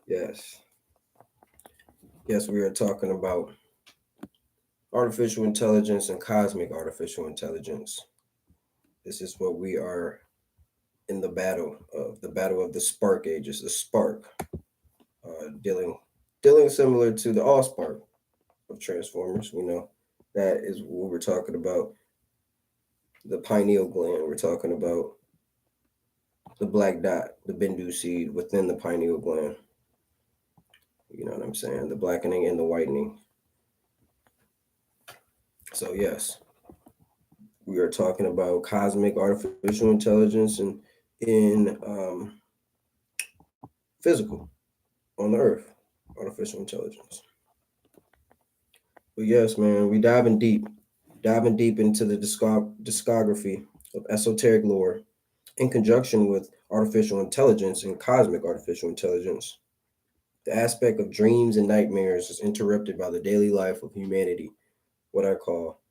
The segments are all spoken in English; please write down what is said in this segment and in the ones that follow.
Yes. Yes, we are talking about artificial intelligence and cosmic artificial intelligence. This is what we are in the battle of the spark ages, the spark, dealing similar to the Allspark of Transformers. We know that is what we're talking about. The pineal gland. We're talking about the black dot, the Bendu seed within the pineal gland. You know what I'm saying? The blackening and the whitening. So yes, we are talking about cosmic artificial intelligence and in physical on the earth, artificial intelligence. But yes, man, we diving deep into the discography of esoteric lore in conjunction with artificial intelligence and cosmic artificial intelligence. The aspect of dreams and nightmares is interrupted by the daily life of humanity, what I call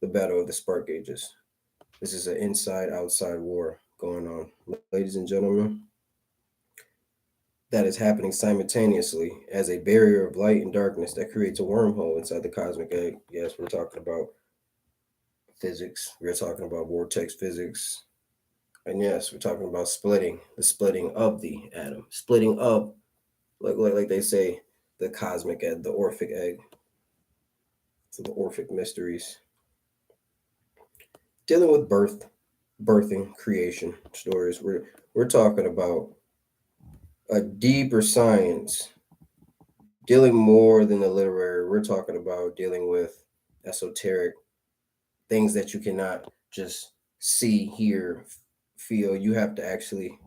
the battle of the spark ages. This is an inside outside war going on. Ladies and gentlemen, that is happening simultaneously as a barrier of light and darkness that creates a wormhole inside the cosmic egg. Yes, we're talking about physics, we're talking about vortex physics, and yes, we're talking about the splitting of the atom, splitting up, like they say, the cosmic egg, the Orphic egg, so the Orphic mysteries, dealing with birthing, creation stories. We're talking about a deeper science, dealing more than the literary. We're talking about dealing with esoteric things that you cannot just see, hear, feel. You have to actually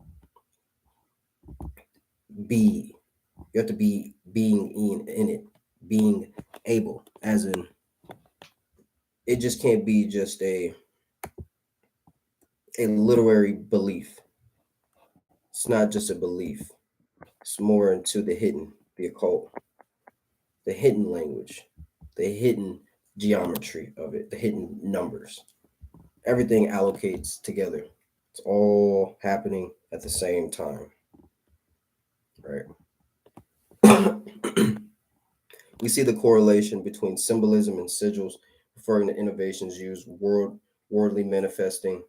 be. You have to be being in it, being able, as in it just can't be just a literary belief. It's not just a belief. It's more into the hidden, the occult, the hidden language, the hidden geometry of it, the hidden numbers. Everything allocates together. It's all happening at the same time, right? We see the correlation between symbolism and sigils, referring to innovations used worldly manifesting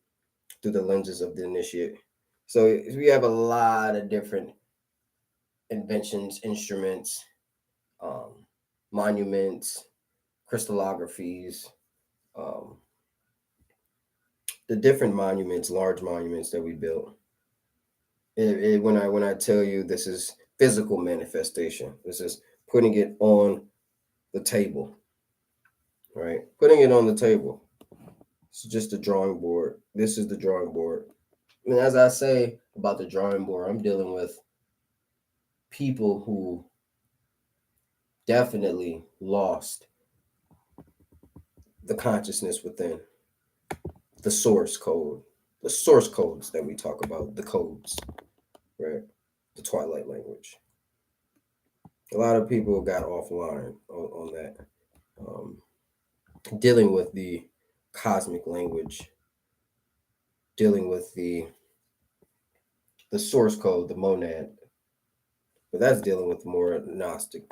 through the lenses of the initiate. So we have a lot of different inventions, instruments, um, monuments, crystallographies, um, the different monuments, large monuments that we built. When I tell you this is physical manifestation, this is putting it on the table, right? Putting it on the table. It's just a drawing board. This is the drawing board. And as I say about the drawing board, I'm dealing with people who definitely lost the consciousness within the source code, the source codes that we talk about, the codes, right? The Twilight language. A lot of people got offline on that, um, dealing with the cosmic language, dealing with the source code, the monad, but that's dealing with more Gnostic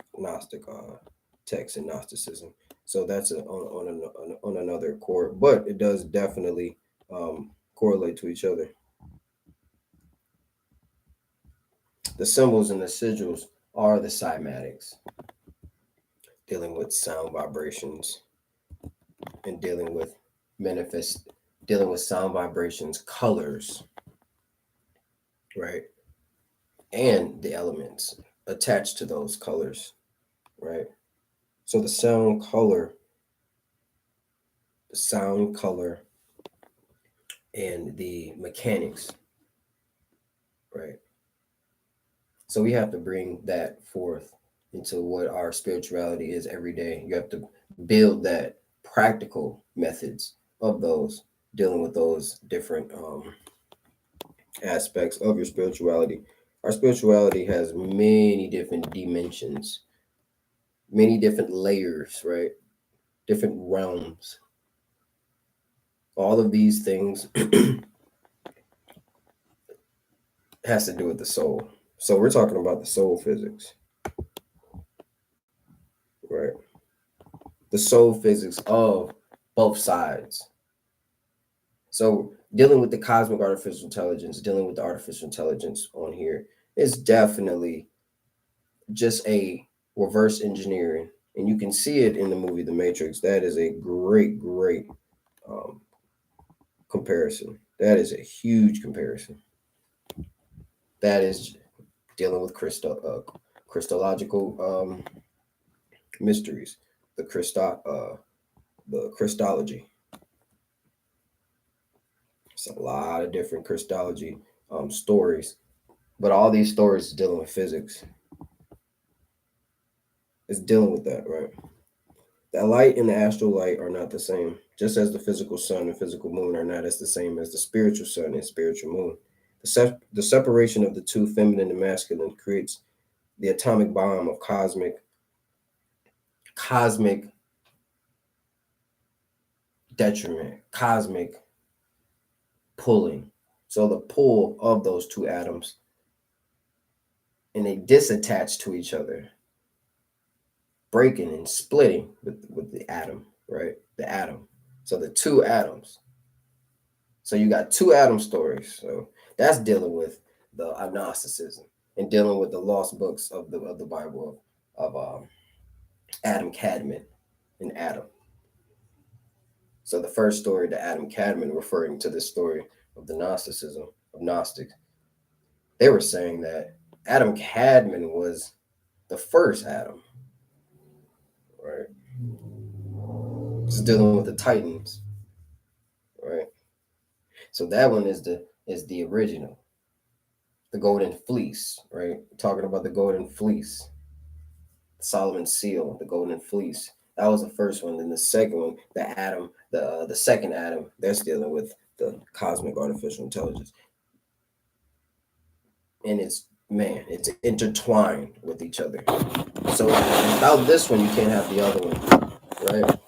text and Gnosticism. So that's on another core, but it does definitely correlate to each other. The symbols and the sigils are the cymatics, dealing with sound vibrations and manifest, dealing with sound vibrations, colors, right, and the elements attached to those colors, right. So the sound, color, and the mechanics, right? So we have to bring that forth into what our spirituality is every day. You have to build that practical methods of those, dealing with those different aspects of your spirituality. Our spirituality has many different dimensions, many different layers, right? Different realms. All of these things has to do with the soul. So we're talking about the soul physics, right? The soul physics of both sides. So dealing with the cosmic artificial intelligence, dealing with the artificial intelligence on here is definitely just a reverse engineering. And you can see it in the movie The Matrix. That is a great um, comparison. That is a huge comparison. That is dealing with Christological mysteries, the Christology. It's a lot of different Christology stories, but all these stories is dealing with physics. It's dealing with that, right? The light and the astral light are not the same, just as the physical sun and physical moon are not as the same as the spiritual sun and spiritual moon. The separation of the two, feminine and masculine, creates the atomic bomb of cosmic detriment, cosmic pulling. So the pull of those two atoms, and they disattach to each other, breaking and splitting with the atom, right? The atom. So the two atoms. So you got two atom stories. So that's dealing with the Gnosticism and dealing with the lost books of the Bible of Adam Cadman and Adam. So the first story, the Adam Cadman, referring to this story of the Gnosticism of Gnostics, they were saying that Adam Cadman was the first Adam, right? It's dealing with the Titans, right? So that one is the original, the Golden Fleece, right? Talking about the Golden Fleece, Solomon's Seal, the Golden Fleece. That was the first one. Then the second one, the second Adam, that's dealing with the cosmic artificial intelligence, and it's intertwined with each other. So without this one, you can't have the other one, right?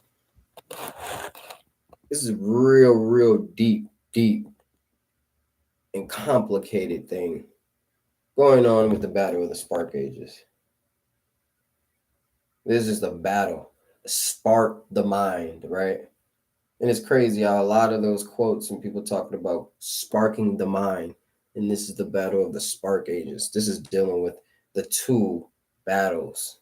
This is a real deep and complicated thing going on with the battle of the Spark Ages. This is the battle, spark the mind, right? And it's crazy how a lot of those quotes and people talking about sparking the mind, and this is the battle of the Spark Ages. This is dealing with the two battles.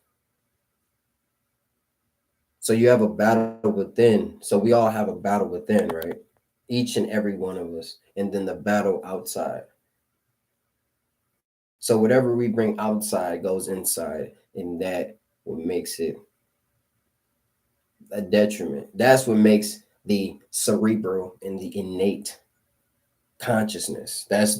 So you have a battle within. So we all have a battle within, right? Each and every one of us, and then the battle outside. So whatever we bring outside goes inside, and that what makes it a detriment. That's what makes the cerebral and the innate consciousness. That is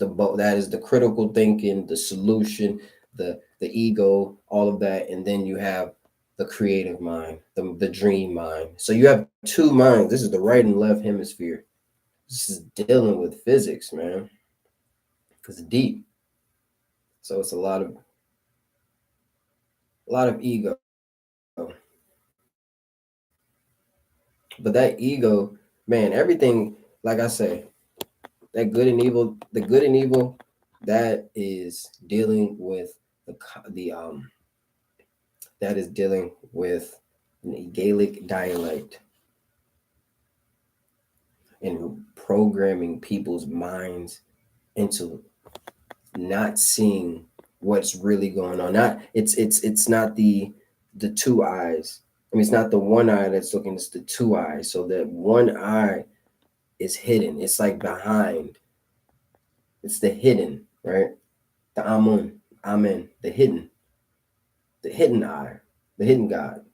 the critical thinking, the solution, the ego, all of that, and then you have the creative mind, the dream mind. So you have two minds. This is the right and left hemisphere. This is dealing with physics, man. It's deep. So it's a lot of ego. But that ego, man, everything, like I say, that good and evil, the good and evil, that is dealing with the that is dealing with an Gaelic dialect and programming people's minds into not seeing what's really going on. Not it's not the two eyes. I mean, it's not the one eye that's looking, it's the two eyes. So that one eye is hidden. It's like behind. It's the hidden, right? The Amen, the hidden eye, the hidden God,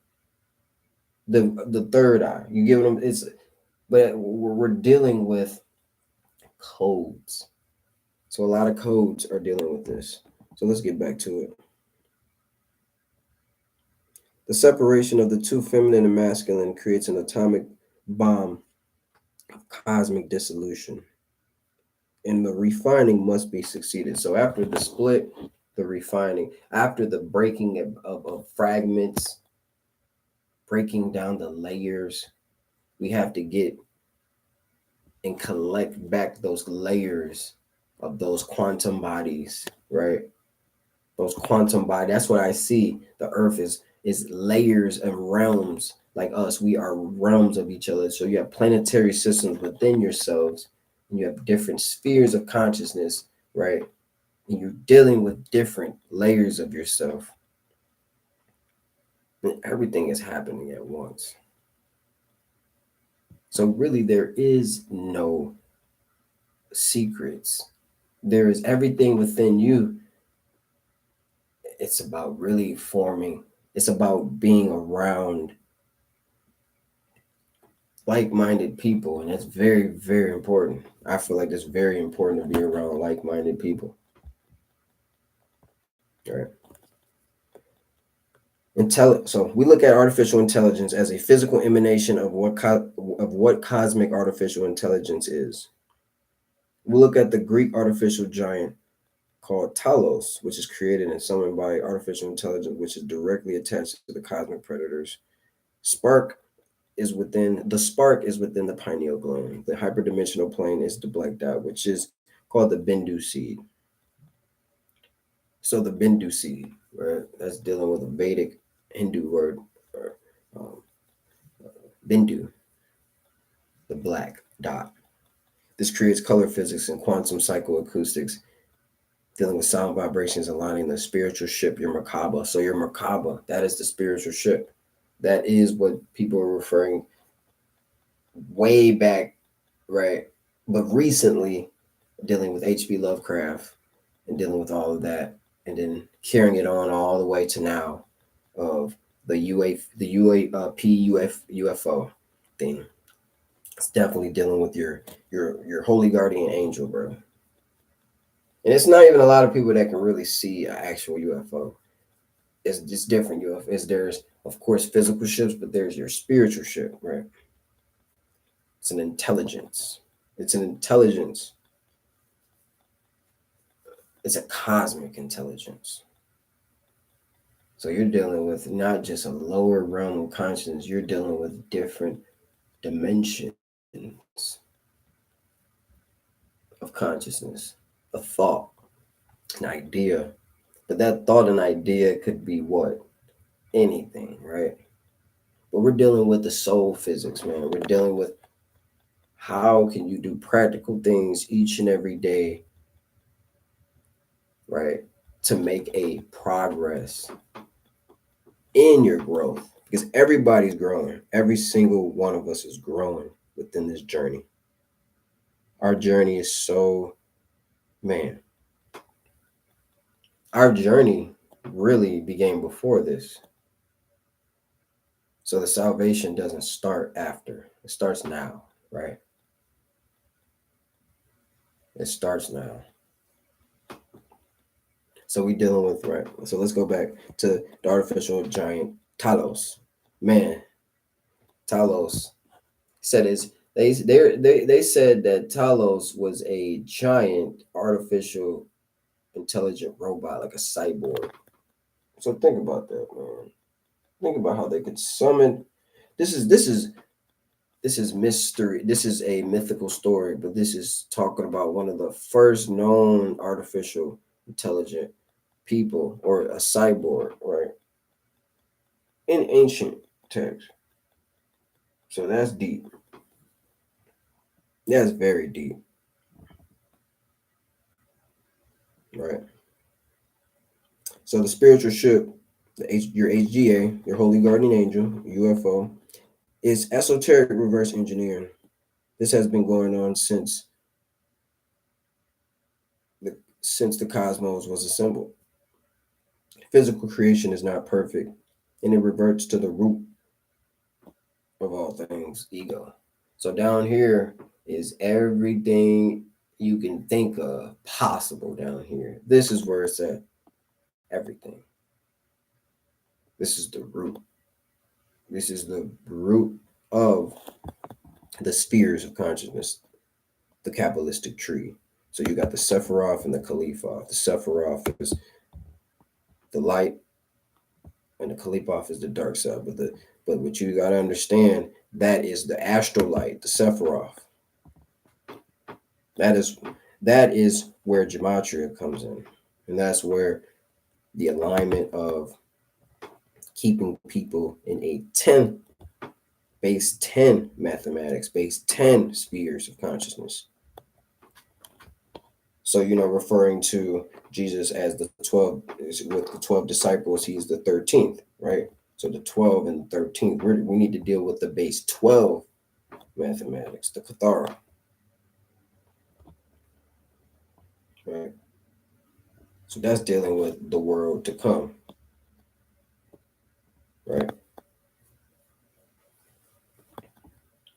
the third eye. You give them it's, but we're dealing with codes. So a lot of codes are dealing with this. So let's get back to it. The separation of the two, feminine and masculine, creates an atomic bomb of cosmic dissolution. And the refining must be succeeded. So after the split, the refining, after the breaking of fragments, breaking down the layers, we have to get and collect back those layers of those quantum bodies, right? those quantum body. That's what I see. The earth is layers and realms. Like us, we are realms of each other. So you have planetary systems within yourselves, and you have different spheres of consciousness, right? And you're dealing with different layers of yourself. And everything is happening at once. So really there is no secrets. There is everything within you. It's about really forming. It's about being around like-minded people, and that's very, very important. I feel like it's very important to be around like-minded people. Right. So we look at artificial intelligence as a physical emanation of what cosmic artificial intelligence is. We look at the Greek artificial giant called Talos, which is created and summoned by artificial intelligence, which is directly attached to the cosmic predators. Spark is within the pineal gland. The hyperdimensional plane is the black dot, which is called the Bindu seed. So the Bindu seed, right? That's dealing with a Vedic Hindu word, or Bindu, the black dot. This creates color physics and quantum psychoacoustics, dealing with sound vibrations, aligning the spiritual ship, your Merkaba. So your Merkaba, that is the spiritual ship. That is what people are referring way back, right? But recently, dealing with H.P. Lovecraft and dealing with all of that, and then carrying it on all the way to now of the UFO thing. It's definitely dealing with your holy guardian angel, bro. And it's not even a lot of people that can really see an actual UFO. It's just different UFOs. There's of course physical ships, but there's your spiritual ship, right? It's an intelligence. It's an intelligence. It's a cosmic intelligence. So you're dealing with not just a lower realm of consciousness, you're dealing with different dimensions of consciousness, a thought, an idea. But that thought and idea could be what? Anything, right? But we're dealing with the soul physics, man. We're dealing with how can you do practical things each and every day, right? To make a progress in your growth. Because everybody's growing. Every single one of us is growing within this journey. Our journey is so, man, our journey really began before this. So the salvation doesn't start after, it starts now, right? It starts now. So we dealing with, right? So let's go back to the artificial giant Talos. Man, Talos said they said that Talos was a giant artificial intelligent robot, like a cyborg. So think about that, man. Think about how they could summon. This is mystery. This is a mythical story, but this is talking about one of the first known artificial intelligent people, or a cyborg, right? In ancient text. So that's deep. That's very deep, right? So the spiritual ship, your HGA, your holy guardian angel, UFO, is esoteric reverse engineering. This has been going on since the cosmos was assembled. Physical creation is not perfect, and it reverts to the root of all things, ego. So down here is everything you can think of possible down here. This is where it's at. Everything. This is the root. This is the root of the spheres of consciousness, the Kabbalistic tree. So you got the Sephiroth and the Khalifah. The Sephiroth is the light, and the Khalifah is the dark side. But what you got to understand, that is the astral light, the Sephiroth. That is where gematria comes in, and that's where the alignment of keeping people in a 10 base 10 mathematics, base 10 spheres of consciousness. So, referring to Jesus as the 12, with the 12 disciples, he's the 13th, right? So the 12 and 13th, we need to deal with the base 12 mathematics, the Kathara, right? So that's dealing with the world to come, right?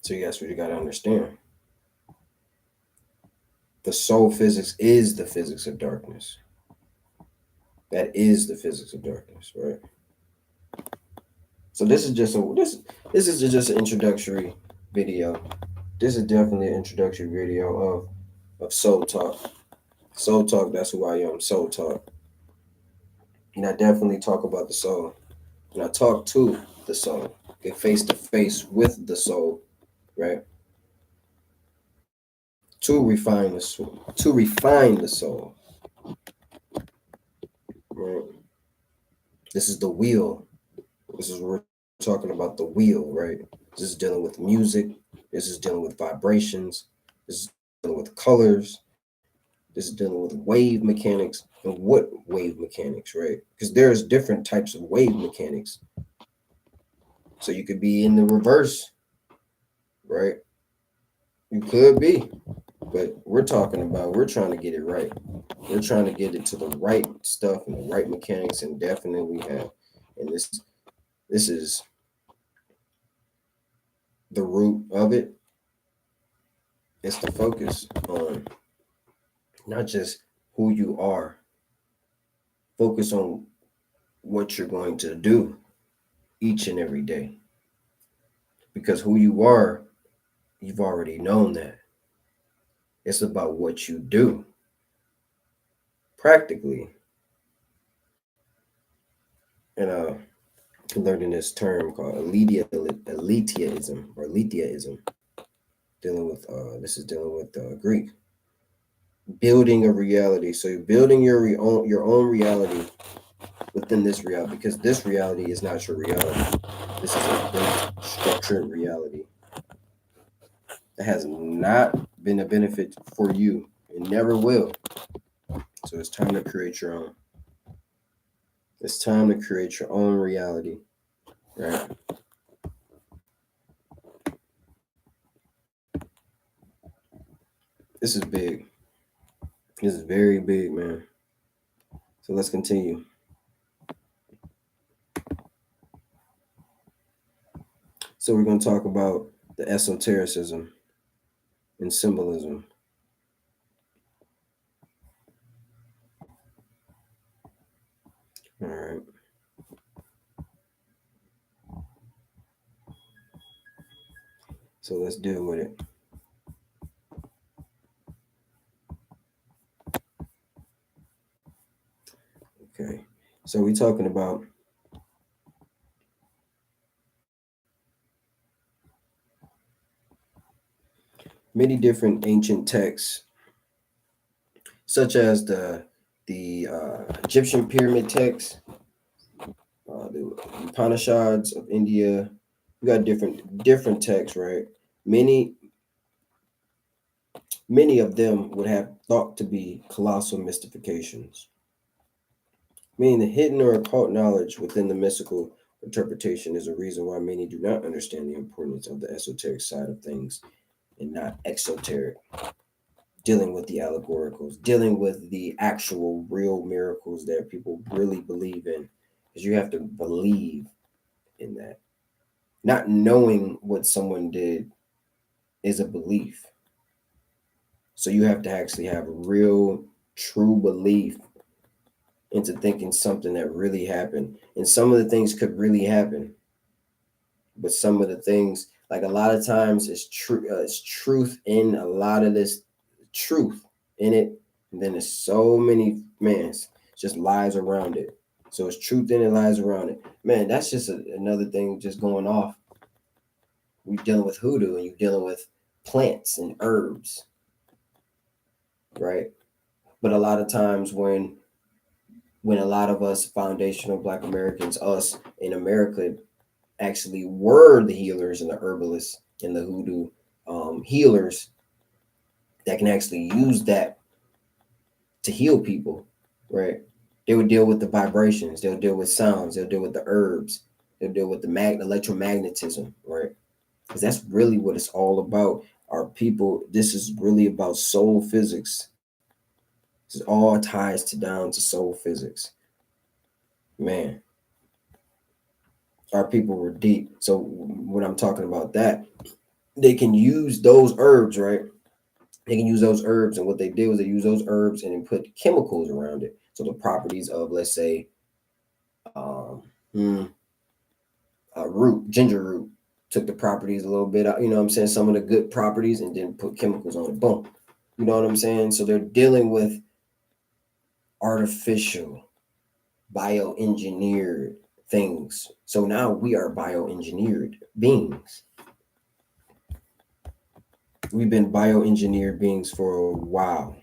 So that's what you got to understand. The soul physics is the physics of darkness. That is the physics of darkness, right? So this is just an introductory video. This is definitely an introductory video of Soul Talk. Soul Talk, that's who I am, Soul Talk. And I definitely talk about the soul. And I talk to the soul. Get face to face with the soul, right? To refine the soul. To refine the soul. Right? This is the wheel. This is what we're talking about, the wheel, right? This is dealing with music. This is dealing with vibrations. This is dealing with colors. This is dealing with wave mechanics. And what wave mechanics, right? Because there's different types of wave mechanics. So you could be in the reverse, right? You could be, but we're trying to get it right. We're trying to get it to the right stuff and the right mechanics, and definitely we have. And this is the root of it. It's to focus on not just who you are, focus on what you're going to do each and every day. Because who you are, you've already known that. It's about what you do practically. And learning this term called Aletheism or Aletheism, dealing with Greek. Building a reality. So you're building your own reality within this reality, because this reality is not your reality. This is a built, structured reality that has not been a benefit for you and never will. So it's time to create your own. It's time to create your own reality, right? This is big. This is very big, man. So let's continue. So we're going to talk about the esotericism and symbolism. All right. So let's deal with it. Okay. So we're talking about many different ancient texts, such as the Egyptian pyramid texts, the Upanishads of India. We got different texts, right? Many of them would have thought to be colossal mystifications, meaning the hidden or occult knowledge within the mystical interpretation is a reason why many do not understand the importance of the esoteric side of things and not exoteric, dealing with the allegoricals, dealing with the actual real miracles that people really believe in, because you have to believe in that. Not knowing what someone did is a belief. So you have to actually have real, true belief into thinking something that really happened. And some of the things could really happen, but some of the things, like a lot of times, it's true. It's truth in a lot of this, truth in it, and then there's so many just lies around it. So it's truth in it, lies around it. Man, that's just another thing just going off. We're dealing with hoodoo, and you're dealing with plants and herbs, right? But a lot of times when when a lot of us foundational Black Americans, us in America, actually were the healers and the herbalists and the hoodoo healers that can actually use that to heal people, right? They would deal with the vibrations, they'll deal with sounds, they'll deal with the herbs, they'll deal with the electromagnetism, right? Because that's really what it's all about. Our people, this is really about soul physics. This all ties to down to soul physics. Man, our people were deep. So when I'm talking about that, they can use those herbs, right? They can use those herbs, and what they did was they use those herbs and then put chemicals around it. So the properties of, let's say, um, root, ginger root, took the properties a little bit out, you know what I'm saying? Some of the good properties and then put chemicals on it. Boom. You know what I'm saying? So they're dealing with artificial, bioengineered things. So now we are bioengineered beings. We've been bioengineered beings for a while.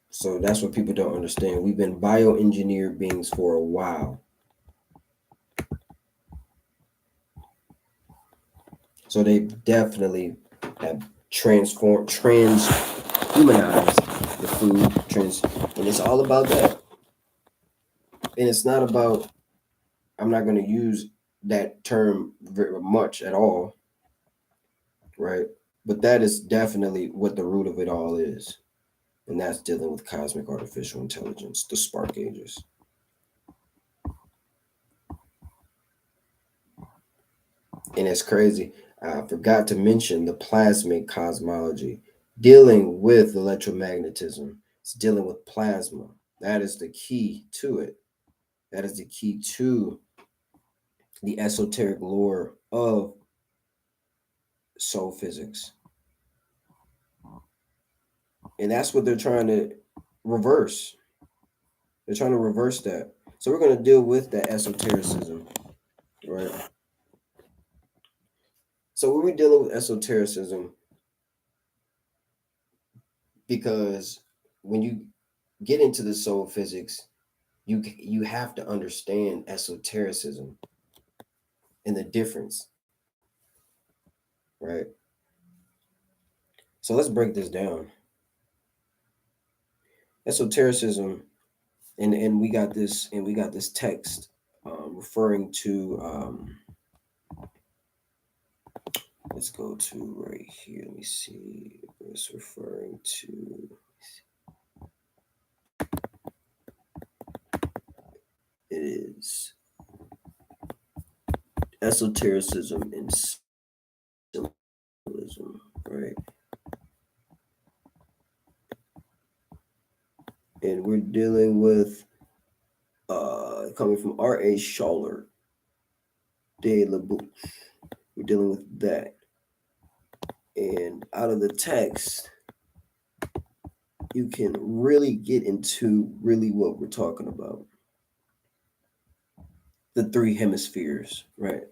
So that's what people don't understand. We've been bioengineered beings for a while. So they definitely have transhumanized the food, and it's all about that. And it's not about, I'm not going to use that term very much at all, right? But that is definitely what the root of it all is. And that's dealing with cosmic artificial intelligence, the spark ages. And it's crazy. I forgot to mention the plasmic cosmology, dealing with electromagnetism. It's dealing with plasma. That is the key to it. That is the key to the esoteric lore of soul physics. And that's what they're trying to reverse. They're trying to reverse that. So we're going to deal with that esotericism, right? So when we're dealing with esotericism, because when you get into the soul physics, you have to understand esotericism and the difference, right? So let's break this down. Esotericism, and we got this text referring to let's go to right here. Let me see. It's referring to, it is esotericism and symbolism, right? And we're dealing with coming from R.A. Schaller de la Bouche. We're dealing with that. And out of the text, you can really get into really what we're talking about. The three hemispheres, right?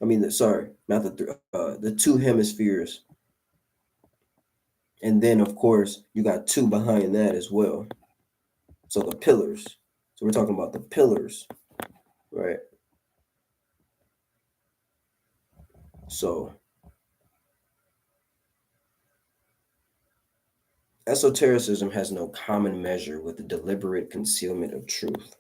I mean, not the two hemispheres. And then, of course, you got two behind that as well. So the pillars. So we're talking about the pillars, right? So esotericism has no common measure with the deliberate concealment of truth.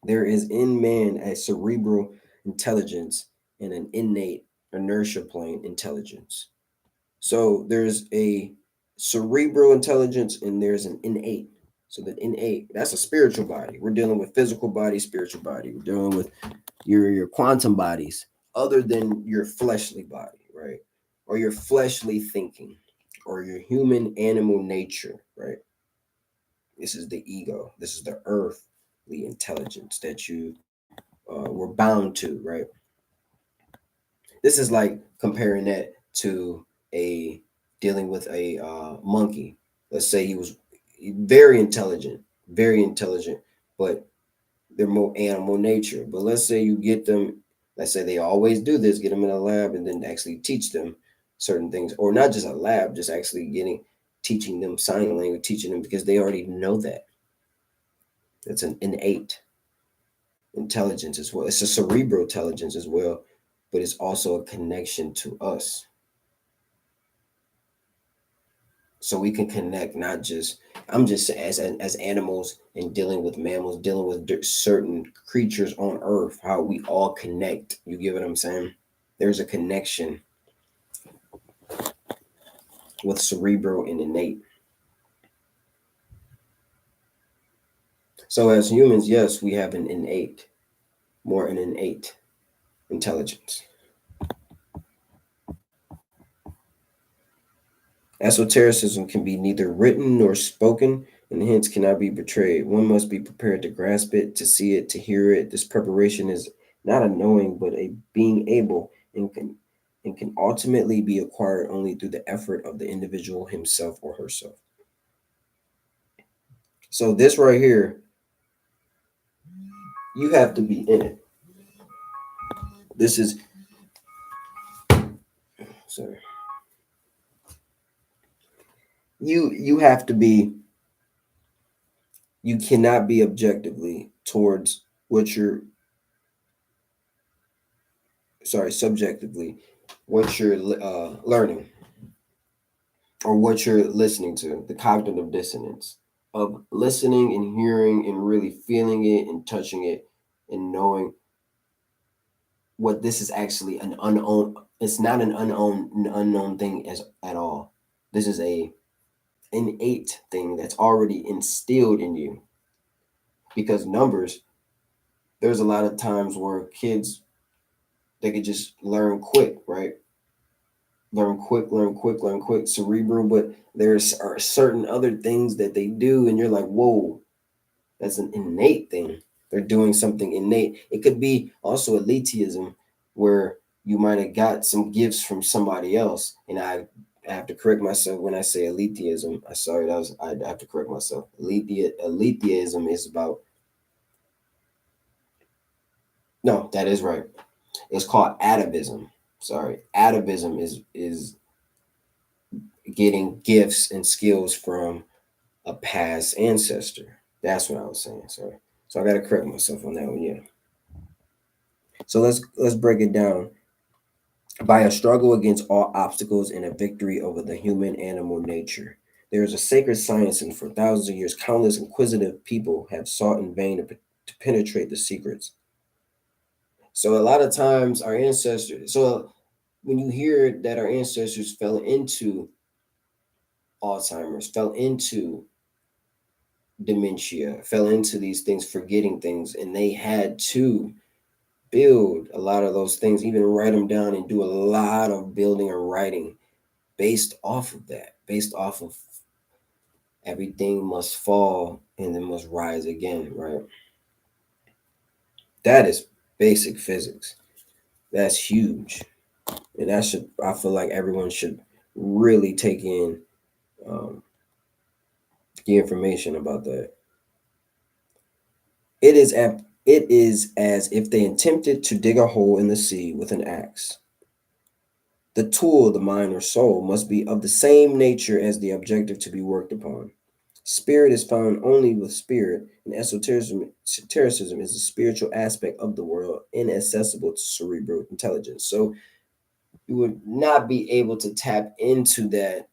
There is in man a cerebral intelligence and an innate inertia plane intelligence. So there's a cerebral intelligence and there's an innate. So the innate, that's a spiritual body. We're dealing with physical body, spiritual body. We're dealing with your quantum bodies other than your fleshly body, right? Or your fleshly thinking or your human animal nature, right? This is the ego. This is the earthly intelligence that you were bound to, right? This is like comparing that to a dealing with a monkey. Let's say he was very intelligent, but they're more animal nature. But let's say you get them, let's say they always do this, get them in a lab and then actually teach them certain things, or not just a lab, just actually teaching them sign language, teaching them because they already know that. It's an innate intelligence as well. It's a cerebral intelligence as well, but it's also a connection to us. So we can connect, not just, I'm just as animals and dealing with mammals, dealing with certain creatures on earth, how we all connect. You get what I'm saying? There's a connection with cerebral and innate. So as humans, yes, we have an innate intelligence. Esotericism can be neither written nor spoken, and hence cannot be betrayed. One must be prepared to grasp it, to see it, to hear it. This preparation is not a knowing, but a being able, and can ultimately be acquired only through the effort of the individual himself or herself. So this right here, you have to be in it. This is, sorry. You have to be, you cannot be objectively towards what you're, sorry, subjectively, what you're learning or what you're listening to, the cognitive dissonance of listening and hearing and really feeling it and touching it and knowing what this is actually an unknown. It's not an unknown thing as at all. This is a innate thing that's already instilled in you, because numbers, there's a lot of times where kids, they could just learn quick, right? Learn quick, cerebral, but there's are certain other things that they do, and you're like, whoa, that's an innate thing. They're doing something innate. It could be also elitism, where you might have got some gifts from somebody else, and I have to correct myself when I say elitism. I sorry, I have to correct myself. Elitism is about, no, that is right. It's called atavism. Sorry, atavism is getting gifts and skills from a past ancestor. That's what I was saying. Sorry. So I gotta correct myself on that one. Yeah. So let's break it down. By a struggle against all obstacles and a victory over the human animal nature. There is a sacred science, and for thousands of years, countless inquisitive people have sought in vain to penetrate the secrets. So a lot of times our ancestors, so when you hear that our ancestors fell into Alzheimer's, fell into dementia, fell into these things, forgetting things, and they had to build a lot of those things, even write them down and do a lot of building and writing based off of that, based off of everything must fall and then must rise again, right? That is basic physics. That's huge. And that should, I feel like everyone should really take in um, the information about that. It is as if they attempted to dig a hole in the sea with an axe. The tool, the mind or soul, must be of the same nature as the objective to be worked upon. Spirit is found only with spirit, and esotericism is the spiritual aspect of the world, inaccessible to cerebral intelligence. So you would not be able to tap into that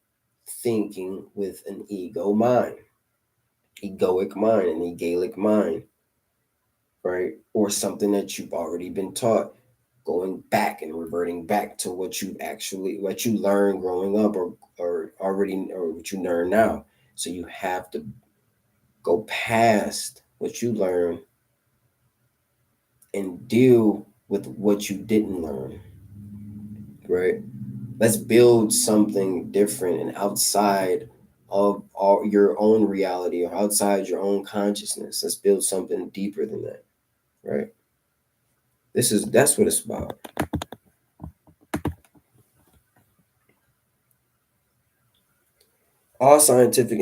thinking with an egoic mind, an egalic mind, right? Or something that you've already been taught, going back and reverting back to what you learned growing up, or already, or what you learn now. So you have to go past what you learned and deal with what you didn't learn, right? Let's build something different and outside of all your own reality or outside your own consciousness. Let's build something deeper than that, right? That's what it's about. All scientific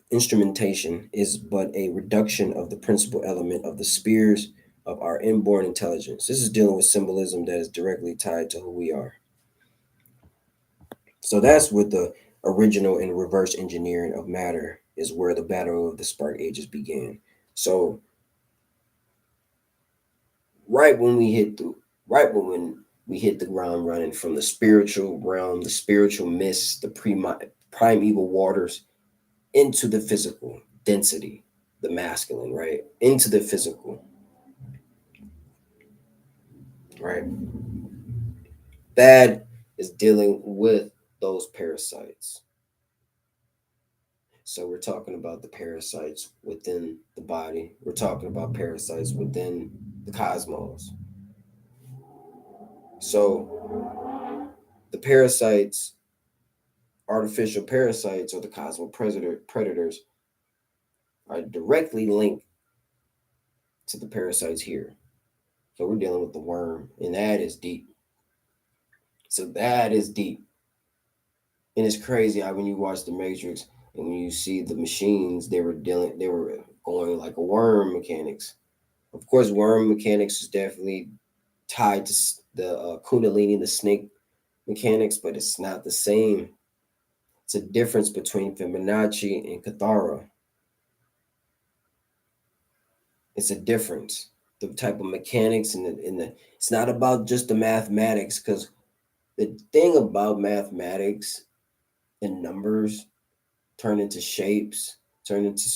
instrumentation is but a reduction of the principal element of the spheres of our inborn intelligence. This is dealing with symbolism that is directly tied to who we are. So that's what original and reverse engineering of matter is where the battle of the spark ages began. So right when we hit the right when we hit the ground running from the spiritual realm, the spiritual mist, the primeval waters into the physical density, the masculine, right? Into the physical, right? That is dealing with those parasites. So we're talking about the parasites within the body. We're talking about parasites within the cosmos. So the parasites, artificial parasites or the cosmic predators are directly linked to the parasites here. So we're dealing with the worm, and that is deep. So that is deep. And it's crazy how when you watch the Matrix and when you see the machines, they were going like a worm mechanics. Of course, worm mechanics is definitely tied to the Kundalini, the snake mechanics, but it's not the same. It's a difference between Fibonacci and Cathara. It's a difference. The type of mechanics and it's not about just the mathematics, because the thing about mathematics and numbers turn into shapes, turn into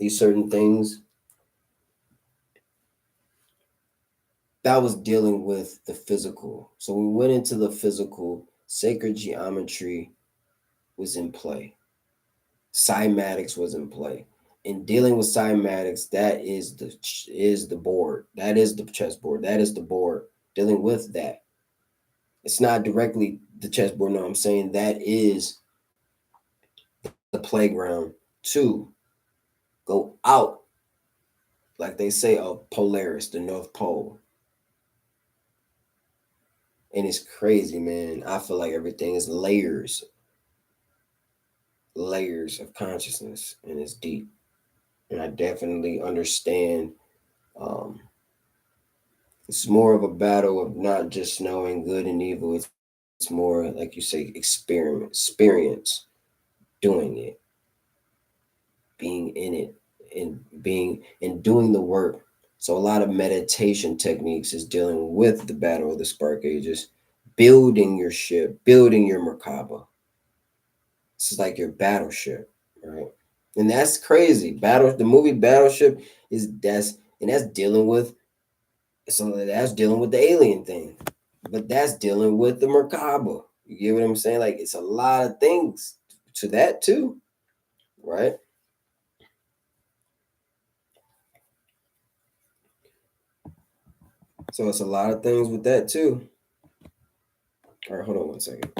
certain things. That was dealing with the physical. So we went into the physical. Sacred geometry was in play. Cymatics was in play. In dealing with cymatics, that is the board. That is the chessboard. That is the board. Dealing with that. It's not directly the chessboard. No, I'm saying that is the playground to go out, like they say, of Polaris, the North Pole. And it's crazy, man. I feel like everything is layers of consciousness, and it's deep. And I definitely understand. Um, it's more of a battle of not just knowing good and evil. It's more, like you say, experience doing it, being in it, and doing the work. So a lot of meditation techniques is dealing with the battle of the spark ages, building your ship, building your Merkaba. This is like your battleship, right? And that's crazy. The movie Battleship that's dealing with that's dealing with the alien thing. But that's dealing with the Merkaba. You get what I'm saying? Like it's a lot of things to that too, right? So it's a lot of things with that too. All right, hold on one second.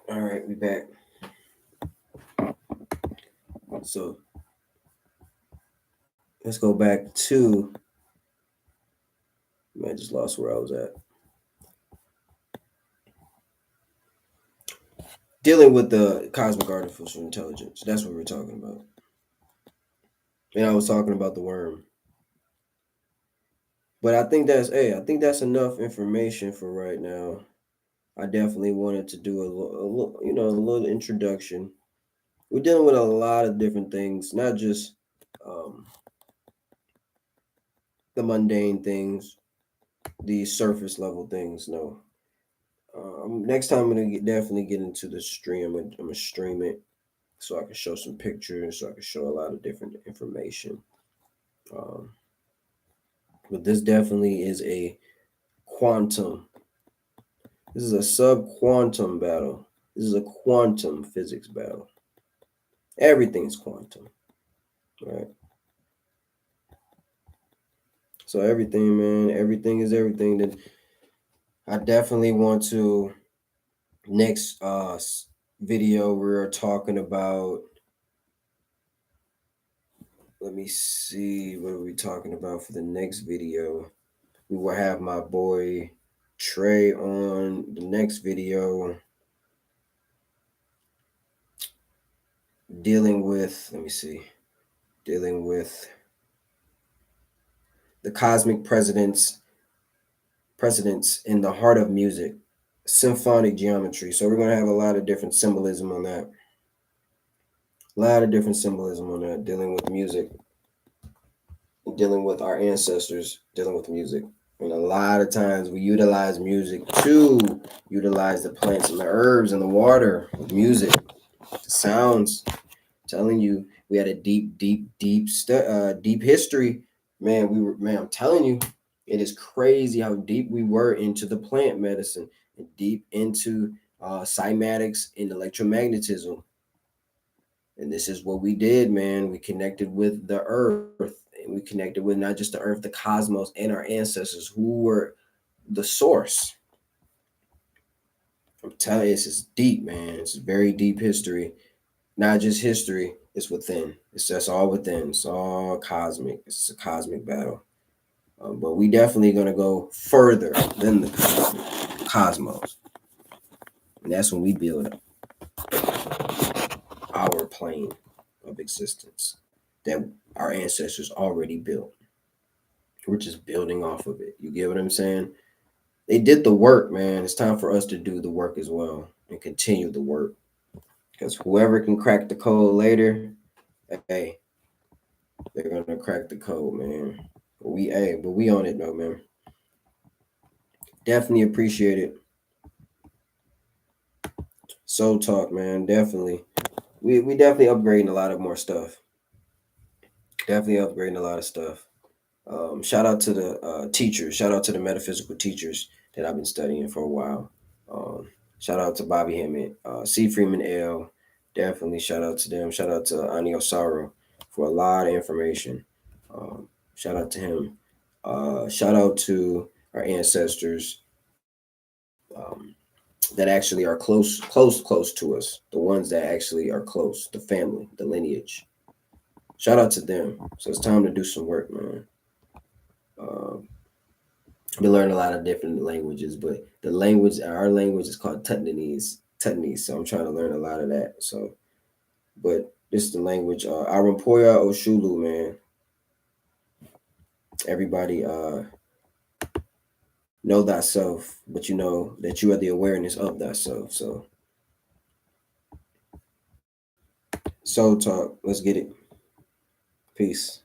All right, we back. So let's go back to. I just lost where I was at. Dealing with the cosmic artificial intelligence. That's what we're talking about. And I was talking about the worm. But I think that's enough information for right now. I definitely wanted to do a little introduction. We're dealing with a lot of different things, not just um, the mundane things, the surface level things. No. Next time I'm gonna definitely get into the stream. I'm gonna stream it so I can show some pictures, so I can show a lot of different information. Um, but this definitely is a quantum. This is a sub-quantum battle. This is a quantum physics battle. Everything's quantum, right? So everything, man, everything is everything. That I definitely want to next video we're talking about. Let me see, what are we talking about for the next video? We will have my boy Trey on the next video, dealing with, let me see, dealing with the cosmic precedents in the heart of music, symphonic geometry. So we're going to have a lot of different symbolism on that. A lot of different symbolism on that, dealing with music, dealing with our ancestors, dealing with music. And a lot of times we utilize music to utilize the plants and the herbs and the water, music, the sounds. I'm telling you, we had a deep history. Man, I'm telling you, it is crazy how deep we were into the plant medicine and deep into cymatics and electromagnetism. And this is what we did, man. We connected with the earth, and we connected with not just the earth, the cosmos, and our ancestors who were the source. I'm telling you, this is deep, man. It's very deep history. Not just history, it's within. It's just all within. It's all cosmic. It's a cosmic battle. But we definitely going to go further than the cosmos. And that's when we build our plane of existence that our ancestors already built. We're just building off of it. You get what I'm saying? They did the work, man. It's time for us to do the work as well and continue the work. Because whoever can crack the code later, hey, they're gonna crack the code, man. But we on it though, man. Definitely appreciate it. Soul Talk, man. Definitely. We definitely upgrading a lot of more stuff. Definitely upgrading a lot of stuff. Shout out to the teachers. Shout out to the metaphysical teachers that I've been studying for a while. Shout out to Bobby Hemmett, C. Freeman L. Definitely shout out to them. Shout out to Ani Osaro for a lot of information. Shout out to him. Shout out to our ancestors that actually are close to us. The ones that actually are close, the family, the lineage. Shout out to them. So it's time to do some work, man. We learn a lot of different languages, but our language is called Tutnanese. So I'm trying to learn a lot of that. So, but this is the language. Arampoya Oshulu, man. Everybody know thyself, but you know that you are the awareness of thyself. So, Soul Talk, let's get it. Peace.